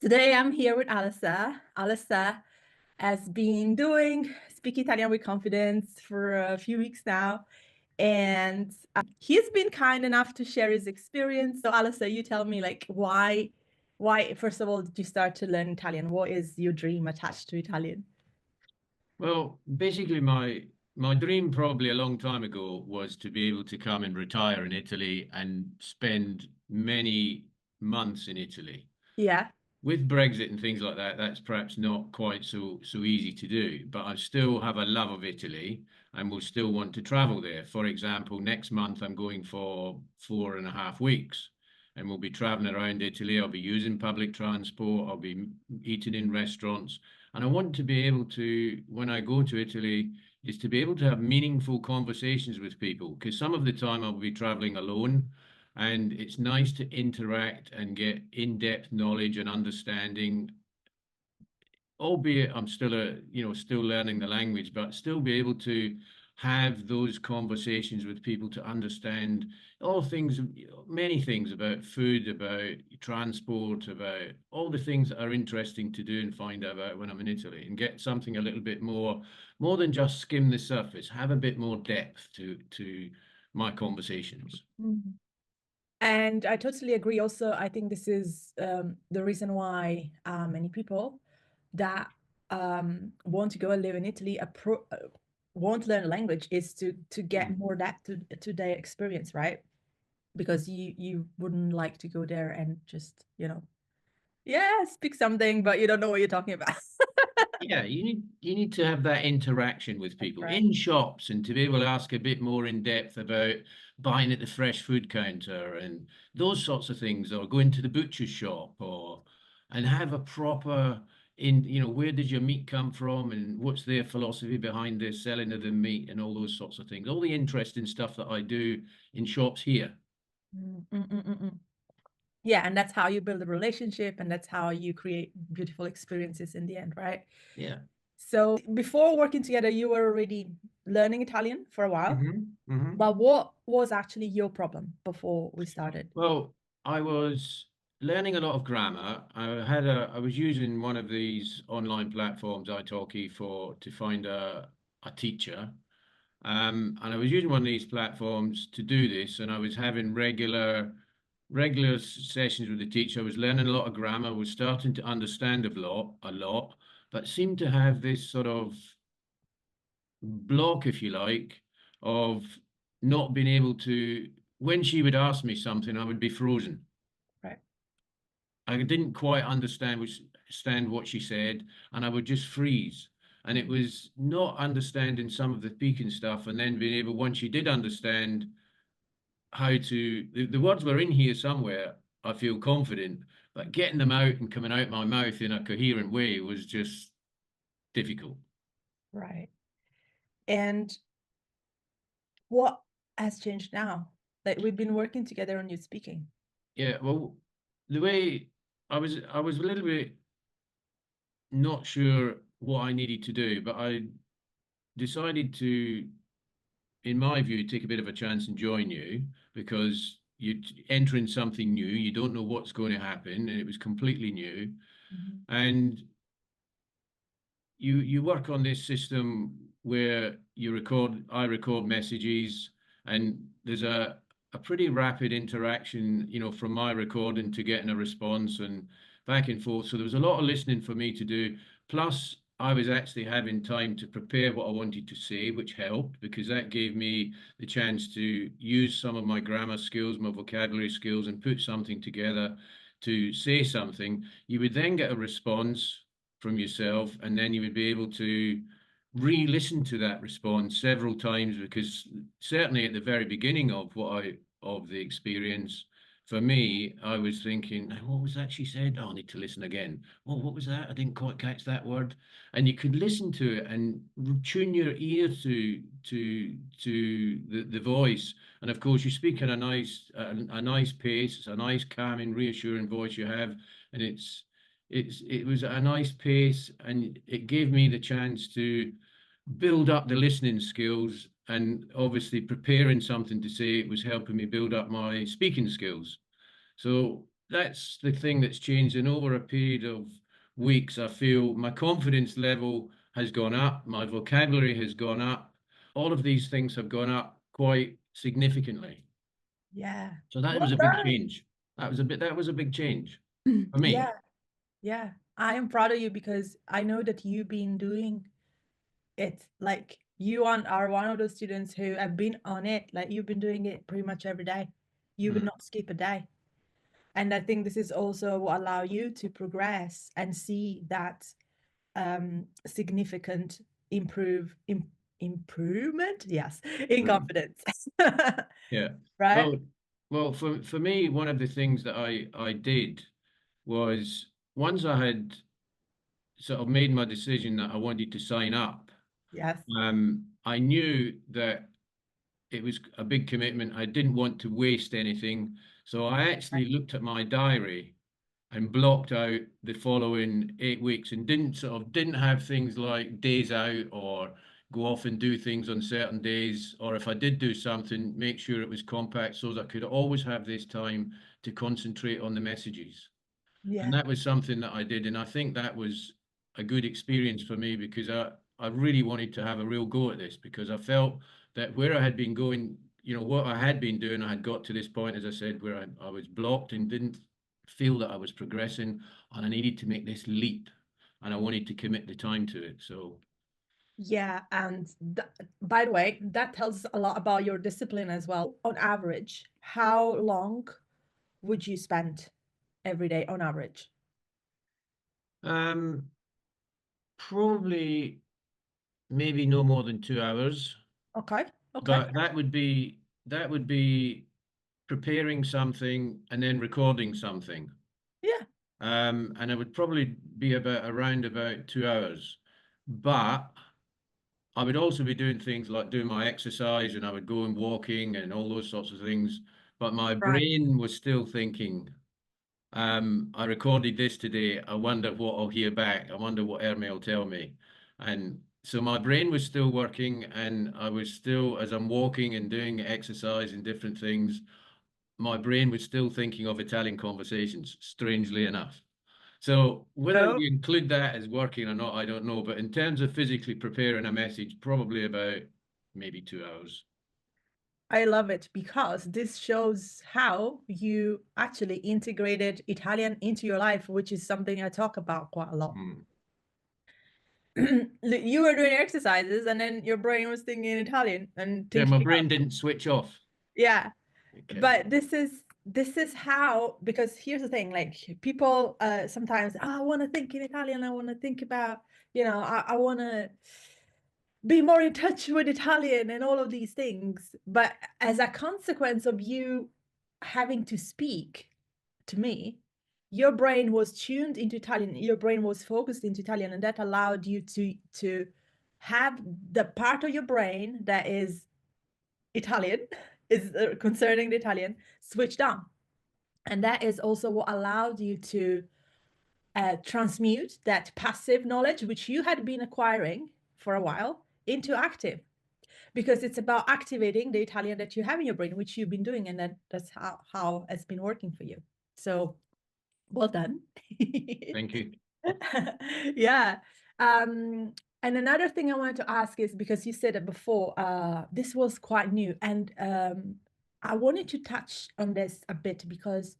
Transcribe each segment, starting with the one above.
Today I'm here with Alissa. Alissa has been doing Speak Italian with Confidence for a few weeks now, and he's been kind enough to share his experience. So Alissa, you tell me like why first of all did you start to learn Italian? What is your dream attached to Italian? Well, basically, my dream probably a long time ago was to be able to come and retire in Italy and spend many months in Italy. Yeah. With Brexit and things like that, that's perhaps not quite so easy to do. But I still have a love of Italy and will still want to travel there. For example, next month I'm going for 4.5 weeks, and we'll be traveling around Italy. I'll be using public transport. I'll be eating in restaurants. And I want to be able to, when I go to Italy, is to be able to have meaningful conversations with people. Because some of the time I'll be traveling alone, and it's nice to interact and get in-depth knowledge and understanding, albeit I'm still learning the language, but still be able to have those conversations with people to understand all things, many things about food, about transport, about all the things that are interesting to do and find out about when I'm in Italy, and get something a little bit more than just skim the surface, have a bit more depth to my conversations. Mhm. And I totally agree. Also, I think this is the reason why many people that want to go and live in Italy want to learn a language is to get more depth to their experience, right? Because you wouldn't like to go there and just, yeah, speak something, but you don't know what you're talking about. Yeah, you need to have that interaction with That's people right. in shops and to be able to ask a bit more in depth about buying at the fresh food counter and those sorts of things, or going to the butcher's shop, or and have a proper where did your meat come from and what's their philosophy behind their selling of the meat and all those sorts of things. All the interesting stuff that I do in shops here. Mm, mm, mm, mm, mm. Yeah, and that's how you build a relationship, and that's how you create beautiful experiences in the end, right? Yeah. So before working together, you were already learning Italian for a while. Hmm. But what was actually your problem before we started? Well, I was learning a lot of grammar. I was using one of these online platforms, italki, for to find a teacher. And I was using one of these platforms to do this, and I was having regular sessions with the teacher. I was learning a lot of grammar, was starting to understand a lot, but seemed to have this sort of block, if you like, of not being able to. When she would ask me something, I would be frozen. Right. I didn't quite understand what she said, and I would just freeze. And it was not understanding some of the speaking stuff, and then being able, once you did understand how to, the words were in here somewhere, I feel confident, but getting them out and coming out my mouth in a coherent way was just difficult. Right. And what has changed now? Like we've been working together on you speaking. Yeah, well, the way I was a little bit not sure what I needed to do, but I decided to, in my view, take a bit of a chance and join you because you're entering something new. You don't know what's going to happen, and it was completely new. Mhm. And you work on this system where I record messages, and there's a pretty rapid interaction, from my recording to getting a response and back and forth. So there was a lot of listening for me to do. Plus, I was actually having time to prepare what I wanted to say, which helped because that gave me the chance to use some of my grammar skills, my vocabulary skills, and put something together to say something. You would then get a response from yourself, and then you would be able to re-listen to that response several times because certainly at the very beginning of the experience, for me, I was thinking, what was that she said? Oh, I need to listen again. Oh, what was that? I didn't quite catch that word. And you could listen to it and tune your ear to the voice. And of course, you speak in a nice pace. It's a nice, calming, reassuring voice you have, and it was a nice pace, and it gave me the chance to build up the listening skills, and obviously preparing something to say, it was helping me build up my speaking skills. So that's the thing that's changed. And over a period of weeks, I feel my confidence level has gone up, my vocabulary has gone up. All of these things have gone up quite significantly. Yeah. So that was Well a big change. That was a big change done. for Yeah, me. yeah. I am proud of you because I know that you've been doing it. Like are one of those students who have been on it. Like you've been doing it pretty much every day. You would Mm, not skip a day. And I think this is also what allow you to progress and see that significant improvement, yes, in mm. confidence. Yeah. Right? Well, for me, one of the things that I did was once I had sort of made my decision that I wanted to sign up, Yes. I knew that it was a big commitment. I didn't want to waste anything. So I actually looked at my diary and blocked out the following 8 weeks and didn't have things like days out or go off and do things on certain days. Or if I did do something, make sure it was compact so that I could always have this time to concentrate on the messages. And Yeah. that was something that I did. And I think that was a good experience for me because I really wanted to have a real go at this because I felt that where I had been going, what I had been doing, I had got to this point, as I said, where I was blocked and didn't feel that I was progressing and I needed to make this leap and I wanted to commit the time to it. So, Yeah. And by the way, that tells a lot about your discipline as well. On average, how long would you spend every day on average? um, probably maybe no more than 2 hours, Okay. Okay. but that would be preparing something and then recording something. Yeah. And it would probably be around about 2 hours. But I would also be doing things like doing my exercise and I would go and walking and all those sorts of things. But my Right. brain was still thinking, I recorded this today. I wonder what I'll hear back. I wonder what Ermi will tell me. And so my brain was still working and I was still, as I'm walking and doing exercise and different things, my brain was still thinking of Italian conversations, strangely enough. So whether Oh, you include that as working or not, I don't know. But in terms of physically preparing a message, probably about maybe 2 hours. I love it because this shows how you actually integrated Italian into your life, which is something I talk about quite a lot. Hmm. You were doing exercises and then your brain was thinking Italian and Yeah, my thinking brain didn't switch off. yeah. It kept But going. this is how, because here's the thing, like people sometimes, oh, I want to think in Italian, I want to think about, I want to be more in touch with Italian and all of these things. But as a consequence of you having to speak to me, your brain was tuned into Italian, your brain was focused into Italian, and that allowed you to have the part of your brain that is Italian, is concerning the Italian, switched on. And that is also what allowed you to transmute that passive knowledge, which you had been acquiring for a while, into active, because it's about activating the Italian that you have in your brain, which you've been doing, and that's how it's been working for you. So well done. Thank you. Yeah. And another thing I wanted to ask is because you said it before, this was quite new, and I wanted to touch on this a bit because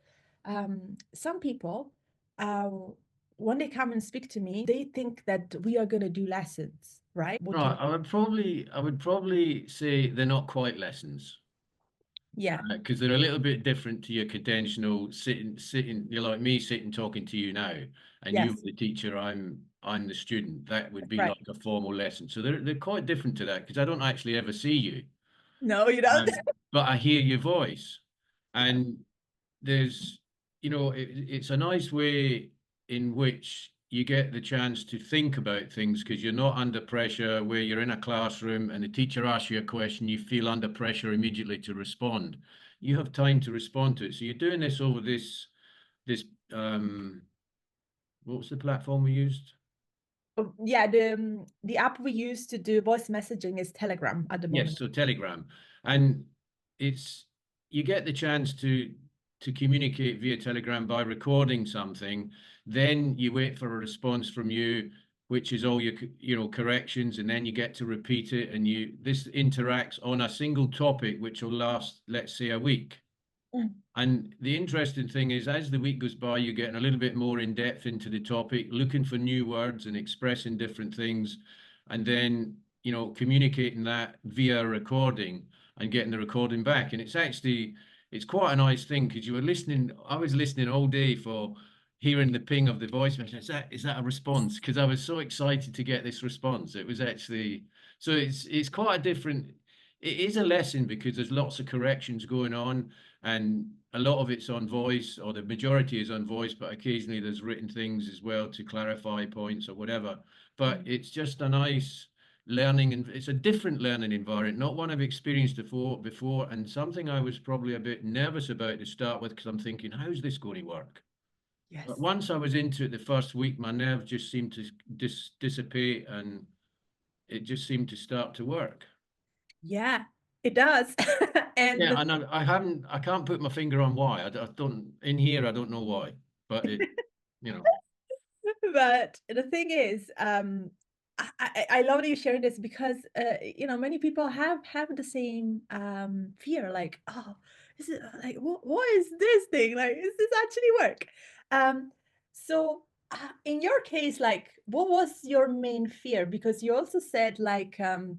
some people, uh, when they come and speak to me, they think that we are going to do lessons, right? What do Right, you? I would probably say they're not quite lessons Yeah. because they're a little bit different to your conventional sitting. You're like me sitting talking to you now, and you're Yes. the teacher. I'm the student. That would be Right. like a formal lesson. So they're quite different to that because I don't actually ever see you. No, you don't. But I hear your voice. And there's, it's a nice way in which you get the chance to think about things because you're not under pressure where you're in a classroom and the teacher asks you a question, you feel under pressure immediately to respond. You have time to respond to it. So you're doing this over this what was the platform we used? Yeah, the app we use to do voice messaging is Telegram at the Yes, moment. so Telegram. And it's you get the chance to to communicate via Telegram by recording something, then you wait for a response from you, which is all your corrections, and then you get to repeat it, and this interacts on a single topic, which will last, let's say, a week. Mm. And the interesting thing is, as the week goes by, you're getting a little bit more in depth into the topic, looking for new words and expressing different things, and then, communicating that via recording and getting the recording back. And it's quite a nice thing, because I was listening all day for hearing the ping of the voice message. Is that a response? Because I was so excited to get this response. It was actually, so it's quite a different, it is a lesson, because there's lots of corrections going on, and a lot of it's on voice, or the majority is on voice, but occasionally there's written things as well to clarify points or whatever. But it's just a nice learning, and it's a different learning environment, not one I've experienced before, and something I was probably a bit nervous about to start with, because I'm thinking, how's this going to work? Yes. But once I was into it the first week, my nerves just seemed to dissipate, and it just seemed to start to work. Yeah, it does. And Yeah, and I can't put my finger on why. I don't, in here, I don't know why, but you know. but the thing is, I love that you're sharing this, because many people have the same fear, like, oh, is it like, what is this thing? Like, is this actually work? Um, so in your case, like, what was your main fear? Because you also said, like, oh,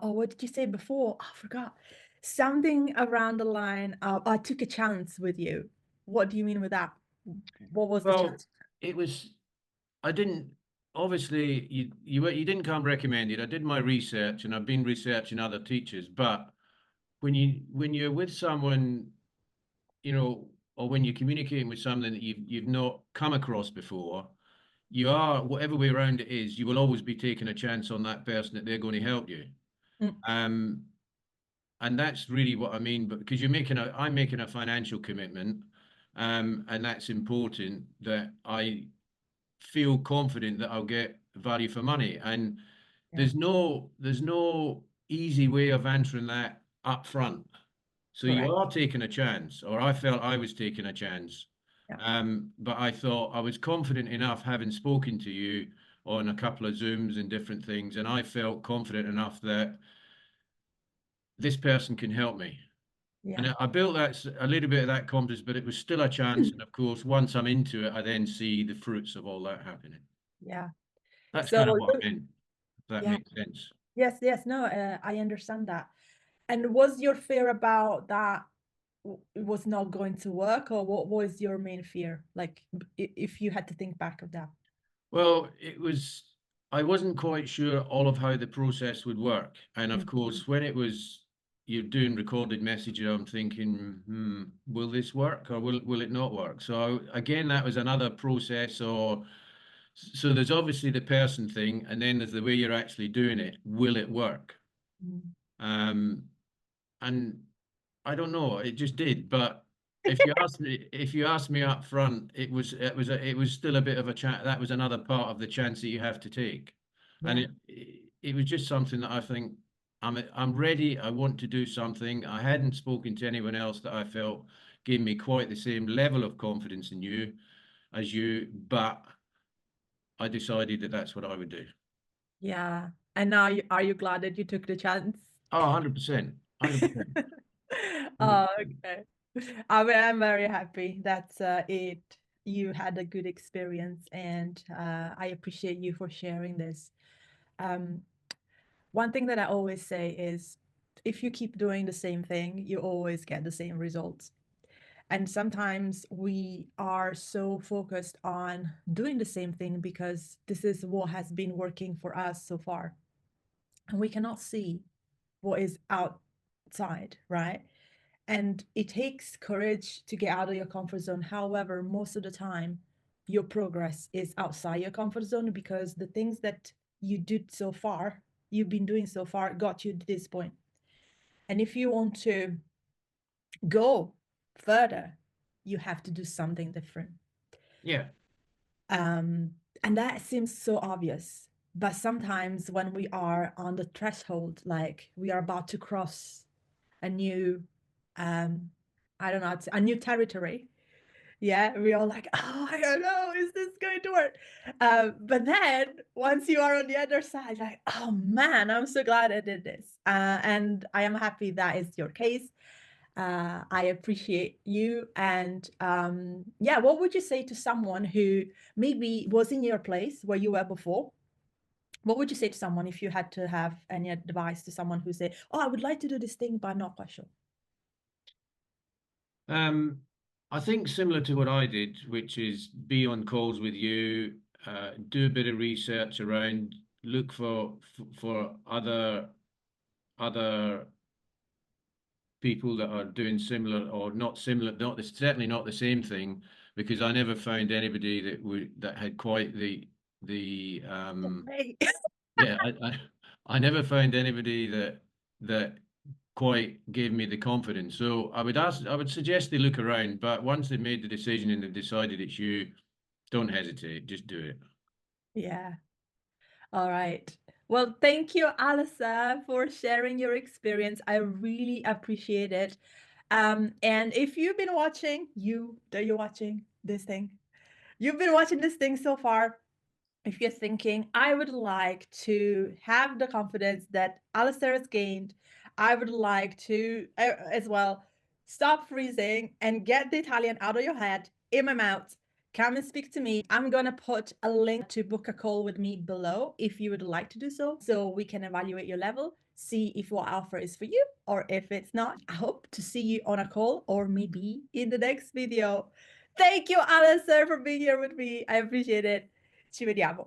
what did you say before? Oh, I forgot. Something around the line of, I took a chance with you. What do you mean with that? What was the Well, chance? it was, I didn't, obviously you didn't come recommended. I did my research, and I've been researching other teachers, but when you're with someone, or when you're communicating with something that you've not come across before, you are, whatever way around it is, you will always be taking a chance on that person, that they're going to help you. Mm. Um, and that's really what I mean. But because I'm making a financial commitment, and that's important, that I feel confident that I'll get value for money. And Yeah, there's no easy way of answering that up front. So you correct. are taking a chance, or I felt I was taking a chance. Yeah. But I thought I was confident enough, having spoken to you on a couple of Zooms and different things, and I felt confident enough that this person can help me. Yeah. And I built a little bit of that confidence, but it was still a chance. And of course, once I'm into it, I then see the fruits of all that happening. Yeah. That's So kind of what I meant, if that yeah, makes sense. yes, yes, no, I understand that. And was your fear about that it was not going to work, or what was your main fear? Like, if you had to think back of that. Well, I wasn't quite sure all of how the process would work. And of Mm. course, when you're doing recorded messages, I'm thinking, will this work, or will it not work? So again, that was another process. So there's obviously the person thing, and then there's the way you're actually doing it. Will it work? Mm. Um, and I don't know, it just did. But if you ask me up front, it was still a bit of a chat. That was another part of the chance that you have to take. And Yeah. it was just something that I think I'm ready. I want to do something. I hadn't spoken to anyone else that I felt gave me quite the same level of confidence in you as you, but I decided that that's what I would do. Yeah. And now, are you glad that you took the chance? Oh, 100%. 100%. Oh, 100%. okay. I'm very happy that you had a good experience, and I appreciate you for sharing this. Um, One thing that I always say is, if you keep doing the same thing, you always get the same results. And sometimes we are so focused on doing the same thing because this is what has been working for us so far. And we cannot see what is outside, right? And it takes courage to get out of your comfort zone. However, most of the time, your progress is outside your comfort zone, because the things that you did so far, you've been doing so far, got you to this point. And if you want to go further, you have to do something different. Yeah. Um, and that seems so obvious. But sometimes when we are on the threshold, like we are about to cross a new um, I don't know, it's a new territory. Yeah, we all like, oh, I don't know, is this going to work? But then once you are on the other side, like, oh man, I'm so glad I did this. And I am happy that is your case. I appreciate you. And yeah, what would you say to someone who maybe was in your place where you were before? What would you say to someone if you had to have any advice to someone who say, oh, I would like to do this thing, but I'm not quite sure? I think similar to what I did, which is be on calls with you, do a bit of research around, look for other people that are doing similar or not similar, certainly not the same thing, because I never found anybody that had quite the Right. yeah, I never found anybody that quite gave me the confidence. So I would suggest they look around, but once they've made the decision and they've decided it's you, don't hesitate, just do it. Yeah. All right. Well, thank you, Alisa, for sharing your experience. I really appreciate it. And if you've been watching, that you're watching this thing, you've been watching this thing so far. If you're thinking, I would like to have the confidence that Alistair has gained, I would like to as well stop freezing and get the Italian out of your head, in my mouth. Come and speak to me. I'm going to put a link to book a call with me below if you would like to do so, so we can evaluate your level, see if what offer is for you or if it's not. I hope to see you on a call or maybe in the next video. Thank you, Alistair, for being here with me. I appreciate it. Ci vediamo.